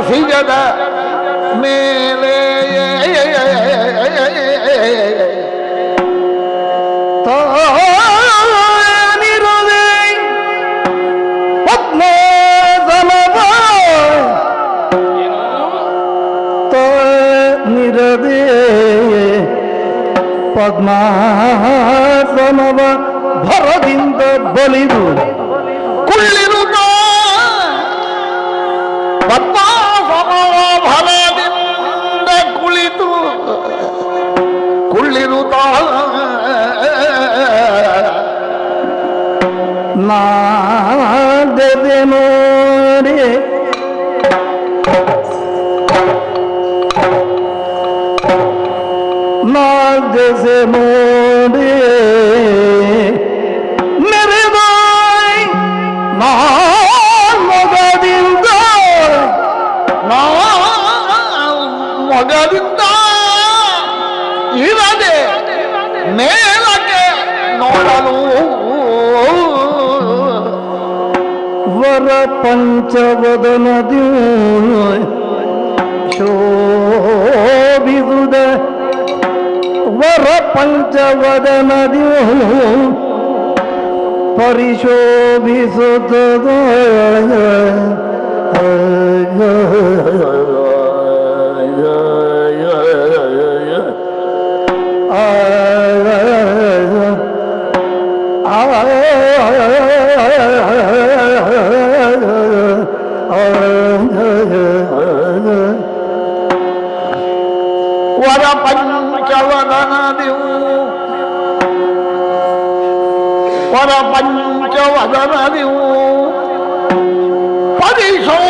ಸಿಗದ ಮೇಲೆ ತಾನಿರದೆ ಪದ್ಮಾಸನವ ತಾನಿರದೆ ಪದ್ಮಾಸನವ ಭರದಿಂದ ಬಲಿದು ಕುಳ್ಳಿರುತ್ತ ಪದ್ಮಾಸನವ ಭರದಿಂದ ಕುಳಿತು ಕುಳ್ಳಿರುತ್ತ ನಾದದೆ ನೋಡಿ ನಾದಸೆ ನೋಡಿ ನೆರೆದಾಯ್ ಮೊಗದಿಂದ ಮೊಗದಿಂದ ಇರದೆ ಮೇಲಕ್ಕೆ ನೋಡಲು ವರ ಪಂಚವದನದಿ ಶೋಭಿಸುದ ವರ ಪಂಚವದನದಿ ಪರಿಶೋಭಿಸುತ್ತದ ವರ ಪಂಚವದನದಿವು ವರ ಪಂಚವದನದಿವು ಪರಿಶೋಭಿಸುತ್ತ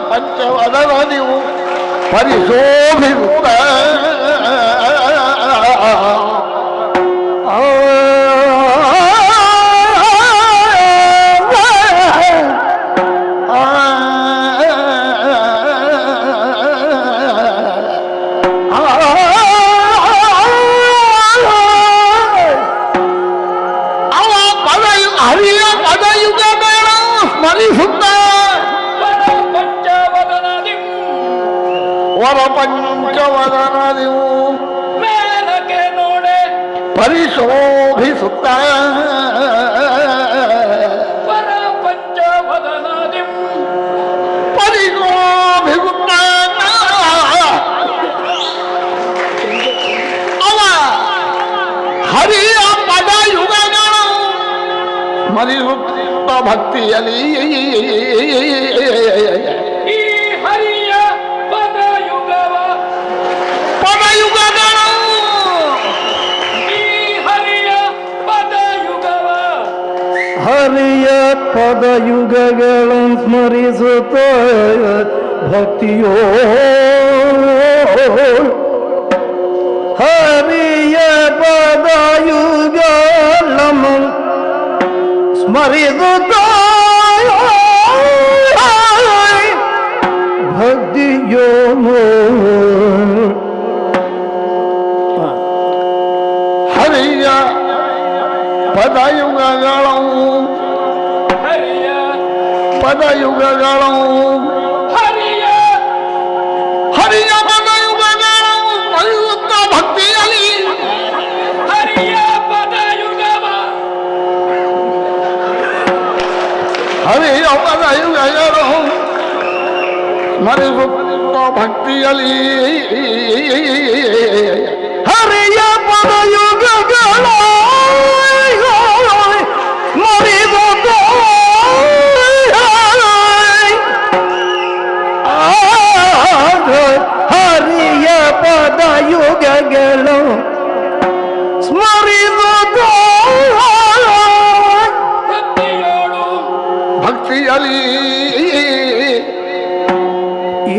ಪಂಚವದನದಿವು ಪರಿಶೋಭಿಸುತ್ತ ಹರಿಯ ಪದಯುಗಗಳ ಸ್ಮರಿಸುತ್ತ ವರ ಪಂಚವದನದಿವು ಮೇಲಕ್ಕೆ ನೋಡೆ ಪರಿಶೋಭಿಸುತ್ತ ವರ ಪಂಚವದನದಿವು ಪರಿಶೋಭಿಸುತ್ತ ಅವ ಹರಿಯ ಪದಯುಗಗಳು ಸ್ಮರಿಸುತ್ತ ಭಕ್ತಿಯಲ್ಲಿ ಹರಿಯ ಪದಯುಗಗಳನ್ನು ಸ್ಮರಿಸುತ್ತ ಭಕ್ತಿಯೋ ಹರಿಯ ಪದಯುಗಗಳನ್ನು ಸ್ಮರಿಸುತ್ತ ಭಕ್ತಿಯೋ ಹರಿಯ ಪದಯುಗಗಳು ಪದಯುಗಗಳು ಹರಿಯ ಪದಯುಗಗಳು ಸ್ಮರಿಸುತ್ತ ಭಕ್ತಿಯಲ್ಲಿ ಹರಿಯ ಪದಯುಗವ ಹರಿಯ ಪದಯುಗಗಳು ಸ್ಮರಿಸುತ್ತ ಭಕ್ತಿಯಲ್ಲಿ ಹರಿಯ ಪದಯುಗಗಳು ಸ್ಮರಿಸುತ್ತ ಹರಿಯ ಪದಯುಗಗಳು ಸ್ಮರಿಸುತ್ತ ಭಕ್ತಿಯಲ್ಲಿ ಈ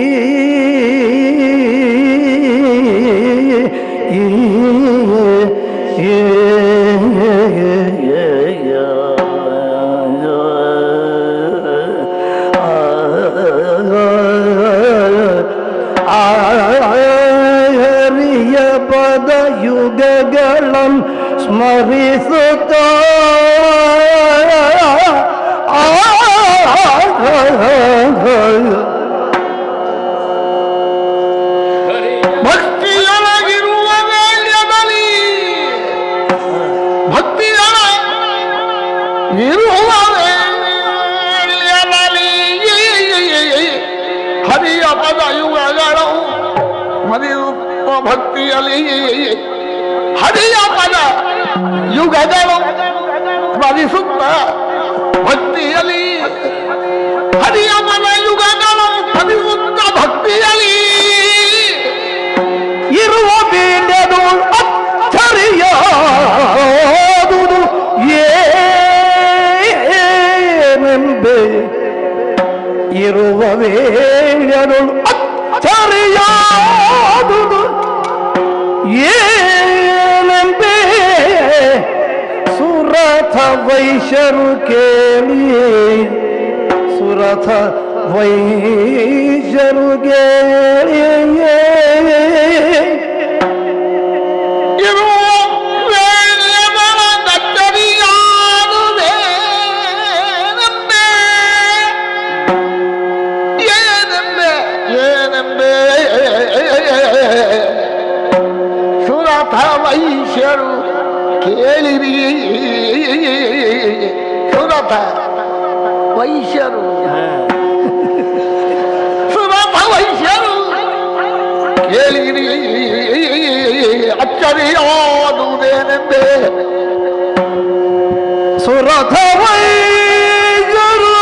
ಸ್ಮರಿಸುತ್ತ ಭಕ್ತಿಯೊಳಗಿರುವ ವೇಳ್ಯದಲ್ಲಿ ಇರುವ ವೇಳ್ಯದಲ್ಲಿ ಹರಿಯ ಪದ ಯುಗಗಳು ಮರೆಯುವ ಭಕ್ತಿಯಲ್ಲಿ ಹರಿಯ ಪದ ಯುಗಗಳು ಸ್ಮರಿಸುತ್ತ ಭಕ್ತಿಯಲ್ಲಿ ಹರಿಯ ಪದ ಯುಗಗಳು ಸ್ಮರಿಸುತ್ತ ಭಕ್ತಿಯಲ್ಲಿ ಇರುವ ಬೇಡದು ಅಚ್ಚರಿಯಾದುದು ಏನೆಂಬೆ ಇರುವ ವೇಳೆಯದು ಅಚ್ಚರಿಯಾದುದು ಏನೆಂಬೆ ಸುರಥ ವೈಶ್ಯರು ಕೇಳಿ ಸುರಥ ವೈಶ್ಯರು ಕೇಳಿ ವೈಶ್ಯರು ಕೇಳಿರಿ ಸುರಥ ವೈಶ್ಯರು ಸುರಥ ವೈಶ್ಯರು ಕೇಳಿರಿ ಅಚ್ಚರಿಯಾದುದೇನೆಂಬೆ ಸುರಥ ವೈಶ್ಯರು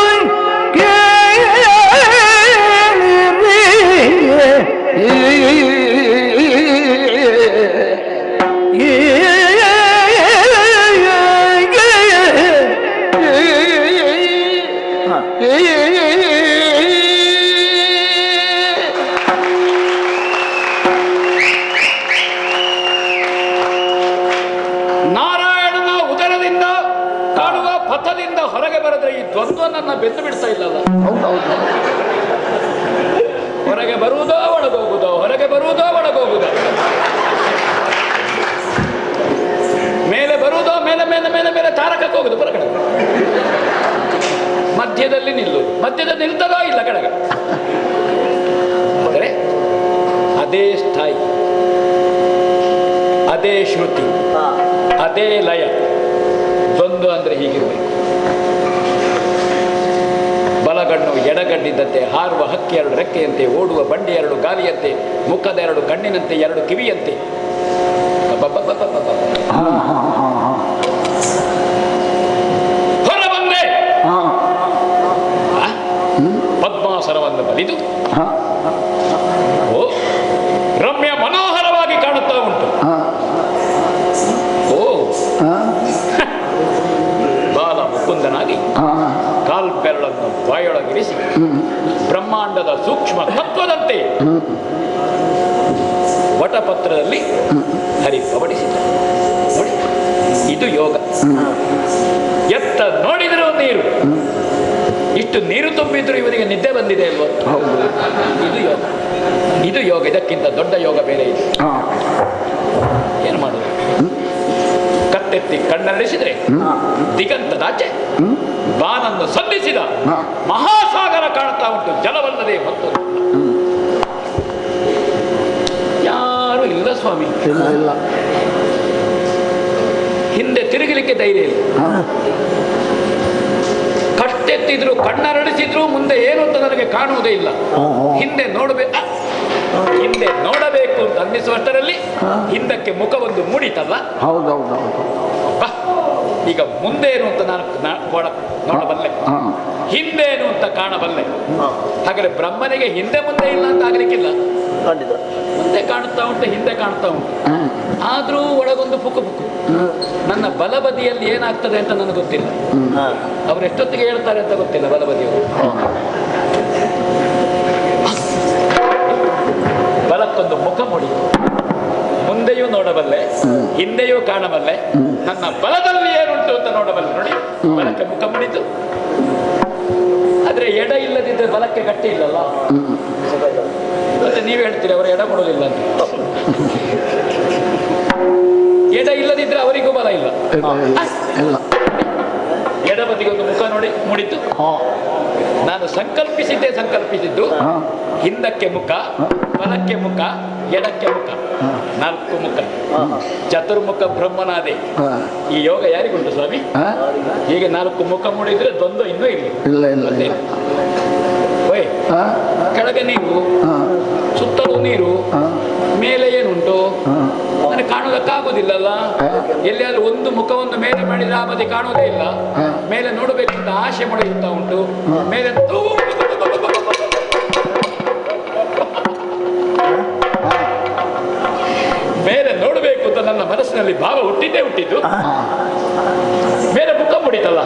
ನಾರಾಯಣನ ಉದರದಿಂದ ಕಾಣುವ ಪಥದಿಂದ ಹೊರಗೆ ಬರೆದ್ರೆ ಈ ದ್ವಂದ್ವ ನನ್ನ ಬೆನ್ನು ಬಿಡ್ತಾ ಇಲ್ಲಲ್ಲ. ಹೊರಗೆ ಬರುವುದೋ ಒಳಗೋಗುವುದೋ, ಹೊರಗೆ ಬರುವುದೋ ಒಳಗೋಗುವುದೋ, ಮೇಲೆ ಬರುವುದೋ ಮೇಲೆ ಮೇಲೆ ಮೇಲೆ ಮೇಲೆ ತಾರಕಕ್ಕೆ ಹೋಗುದು ಹೊರಗಡೆ, ಮಧ್ಯದಲ್ಲಿ ನಿಲ್ಲುವುದು, ಮಧ್ಯದಲ್ಲಿ ನಿಲ್ತದೋ ಇಲ್ಲ ಕೆಳಗೆ. ಆದರೆ ಅದೇ ಸ್ಥಾಯಿ, ಅದೇ ಶ್ರುತಿ, ಅದೇ ಲಯ. ದ್ವಂದ್ವ ಅಂದ್ರೆ ಹೀಗಿರಬೇಕು. ಬಲಗಣ್ಣು ಎಡಗಣ್ಣಿದ್ದಂತೆ, ಹಾರುವ ಹಕ್ಕಿ ಎರಡು ರೆಕ್ಕೆಯಂತೆ, ಓಡುವ ಬಂಡಿ ಎರಡು ಗಾಲಿಯಂತೆ, ಮುಖದ ಎರಡು ಕಣ್ಣಿನಂತೆ, ಎರಡು ಕಿವಿಯಂತೆ. ಹೊರ ಬಂದೆ ಪದ್ಮಾಸನವನ್ನು ಬಲಿದು ಓ ರಮ್ಯ ಮನೋಹರವಾಗಿ ಕಾಣುತ್ತಾ ಉಂಟು. ಓ ಬಾಲ ಮುಕುಂದನಾಗಿ ಕಾಲ್ಬೆರಳನ್ನು ಬಾಯೊಳಗಿರಿಸಿ ಬ್ರಹ್ಮಾಂಡದ ಸೂಕ್ಷ್ಮ ತತ್ವದಂತೆ ವಟಪತ್ರದಲ್ಲಿ ಹರಿ ಪವಡಿಸಿದ. ನೋಡಿ, ಇದು ಯೋಗ. ಎತ್ತ ನೋಡಿದರೂ ನೀರು, ಇಷ್ಟು ನೀರು ತುಂಬಿದ್ರು ಇವನಿಗೆ ನಿದ್ದೆ ಬಂದಿದೆ ಅಲ್ವ? ಇದು ಯೋಗ, ಇದು ಯೋಗ. ಇದಕ್ಕಿಂತ ದೊಡ್ಡ ಯೋಗ ಬೇರೆ ಇದೆ. ಏನು ಮಾಡೋದು? ಕತ್ತೆತ್ತಿ ಕಣ್ಣರಳಿಸಿದ್ರೆ ದಿಗಂತದಾಚೆ ಬಾನನ್ನು ಸಂಧಿಸಿದ ಮಹಾಸಾಗರ ಕಾಣ್ತಾ ಉಂಟು, ಜಲವಲ್ಲದೆ ಮತ್ತು ಯಾರು ಇಲ್ಲ ಸ್ವಾಮಿ. ಇಲ್ಲ, ಹಿಂದೆ ತಿರುಗಲಿಕ್ಕೆ ಧೈರ್ಯ ಇಲ್ಲ. ಕಷ್ಟೆತ್ತಿದ್ರು ಕಣ್ಣರಳಿಸಿದ್ರು ಮುಂದೆ ಏನು ಅಂತ ನನಗೆ ಕಾಣುವುದೇ ಇಲ್ಲ. ಹಿಂದೆ ನೋಡಬೇಕು ಅಂತ ಅನ್ನಿಸುವಷ್ಟರಲ್ಲಿ ಹಿಂದಕ್ಕೆ ಮುಖವೊಂದು ಮೂಡಿತಲ್ಲ. ಹೌದೌದೌದು. ಈಗ ಮುಂದೇನು ಅಂತ ನಾನು ನೋಡಬಲ್ಲೆ, ಹಿಂದೇನು ಅಂತ ಕಾಣಬಲ್ಲೆ. ಹಾಗಾದ್ರೆ ಬ್ರಹ್ಮನಿಗೆ ಹಿಂದೆ ಮುಂದೆ ಇಲ್ಲ ಅಂತ ಆಗ್ಲಿಕ್ಕಿಲ್ಲ. ಮುಂದೆ ಕಾಣುತ್ತಾ ಉಂಟು, ಹಿಂದೆ ಕಾಣುತ್ತಾ ಉಂಟು. ಆದ್ರೂ ಒಳಗೊಂದು ಪುಕ್ಕು ಪುಕ್ಕು. ನನ್ನ ಬಲಬದಿಯಲ್ಲಿ ಏನಾಗ್ತದೆ ಅಂತ ನನಗೆ ಗೊತ್ತಿಲ್ಲ. ಅವ್ರು ಎಷ್ಟೊತ್ತಿಗೆ ಹೇಳ್ತಾರೆ ಅಂತ ಗೊತ್ತಿಲ್ಲ ಬಲಬದಿಯವರು. ಬಲಕ್ಕೊಂದು ಮುಖ ಮೂಡಿ, ಮುಂದೆಯೂ ನೋಡಬಲ್ಲೆ, ಹಿಂದೆಯೂ ಕಾಣಬಲ್ಲೆ. ನನ್ನ ಬಲದಲ್ಲಿ ಏನುಂಟು ಅಂತ ನೋಡಬಲ್ಲೆ. ನೋಡಿ, ಬಲಕ್ಕೆ ಮುಖ ಮುಡಿತು. ಆದ್ರೆ ಎಡ ಇಲ್ಲದಿದ್ದರೆ ಬಲಕ್ಕೆ ಗಟ್ಟಿ ಇಲ್ಲಲ್ಲ. ಮತ್ತೆ ನೀವು ಹೇಳ್ತೀರಿ ಅವರು ಎಡ ಕೊಡೋದಿಲ್ಲ ಅಂತ. ಎಡ ಇಲ್ಲದಿದ್ರೆ ಇಲ್ಲ. ಎಡಬದಿಗೊಂದು ಮುಖ ನೋಡಿ ಮೂಡಿದ್ದು. ನಾನು ಸಂಕಲ್ಪಿಸಿದ್ದು ಹಿಂದಕ್ಕೆ ಮುಖ, ಬಲಕ್ಕೆ ಮುಖ, ಎಡಕ್ಕೆ ಮುಖ, 4 ಮುಖ. ಚತುರ್ಮುಖ ಬ್ರಹ್ಮನಾದೆ. ಈ ಯೋಗ ಯಾರಿಗುಂಟು ಸ್ವಾಮಿ? ಹೀಗೆ 4 ಮುಖ ಮೂಡಿದ್ರೆ ದ್ವಂದ್ವ ಇನ್ನೂ ಇಲ್ಲ. ಓಯ್, ಕೆಳಗೆ ನೀರು, ಸುತ್ತಲೂ ನೀರು, ಮೇಲೆ ಏನುಂಟು ನನಗೆ ಕಾಣೋದಕ್ಕಾಗುದಿಲ್ಲಲ್ಲ. ಎಲ್ಲಿಯಾದ್ರೂ ಒಂದು ಮುಖವನ್ನು ಮೇಲೆ ಮಾಡಿದ್ರೆ ಆ ಬದಿ ಕಾಣೋದೇ ಇಲ್ಲ. ಮೇಲೆ ನೋಡಬೇಕಂತ ಆಸೆ ಮಾಡುತ್ತಾ ಉಂಟು. ಮೇಲೆ ಮೇಲೆ ನೋಡಬೇಕು ಅಂತ ನನ್ನ ಮನಸ್ಸಿನಲ್ಲಿ ಭಾವ ಹುಟ್ಟಿದ್ದು. ಮೇಲೆ ಮುಖ ಮೂಡಿತಲ್ಲ.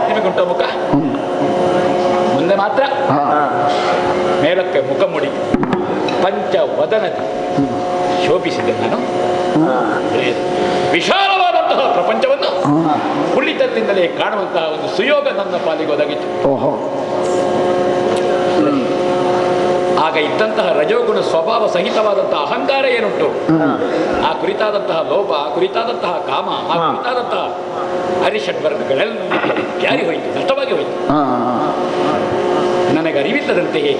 ನಿಮಗುಂಟ ಮುಖ? ಮುಂದೆ ಮಾತ್ರ ಮೇಲಕ್ಕೆ ಮುಖ ಮೂಡಿ ಪಂಚವದನದಿ ಶೋಭಿಸಿದೆ ನಾನು. ವಿಶಾಲವಾದಂತಹ ಪ್ರಪಂಚವನ್ನು ಕುಳಿತಲ್ಲಿಂದಲೇ ಕಾಣುವಂತಹ ಒಂದು ಸುಯೋಗ ನನ್ನ ಪಾಲಿಗೆ ಒದಗಿತು. ಆಗ ಇದ್ದಂತಹ ರಜೋಗುಣ ಸ್ವಭಾವ ಸಹಿತವಾದಂತಹ ಅಹಂಕಾರ ಏನುಂಟು, ಆ ಕುರಿತಾದಂತಹ ಲೋಭ, ಆ ಕುರಿತಾದಂತಹ ಕಾಮ, ಆ ಕುರಿತಾದಂತಹ ಹರಿಷಡ್ವರ್ಗಗಳೆಲ್ಲ ಜಾರಿ ಹೋಯಿತು, ನಷ್ಟವಾಗಿ ಹೋಯಿತು. ನನಗೆ ಅರಿವಿಲ್ಲದಂತೆಯೇ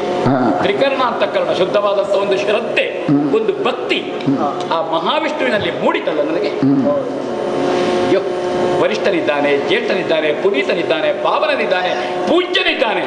ತ್ರಿಕರಣ ಅಂತಃಕರಣ ಶುದ್ಧವಾದಂತಹ ಒಂದು ಶ್ರದ್ಧೆ, ಒಂದು ಭಕ್ತಿ ಆ ಮಹಾವಿಷ್ಣುವಿನಲ್ಲಿ ಮೂಡಿತಲ್ಲ ನನಗೆ. ವರಿಷ್ಠನಿದ್ದಾನೆ, ಜ್ಯೇಷ್ಠನಿದ್ದಾನೆ, ಪುನೀತನಿದ್ದಾನೆ, ಪಾವನನಿದ್ದಾನೆ, ಪೂಜ್ಯನಿದ್ದಾನೆ.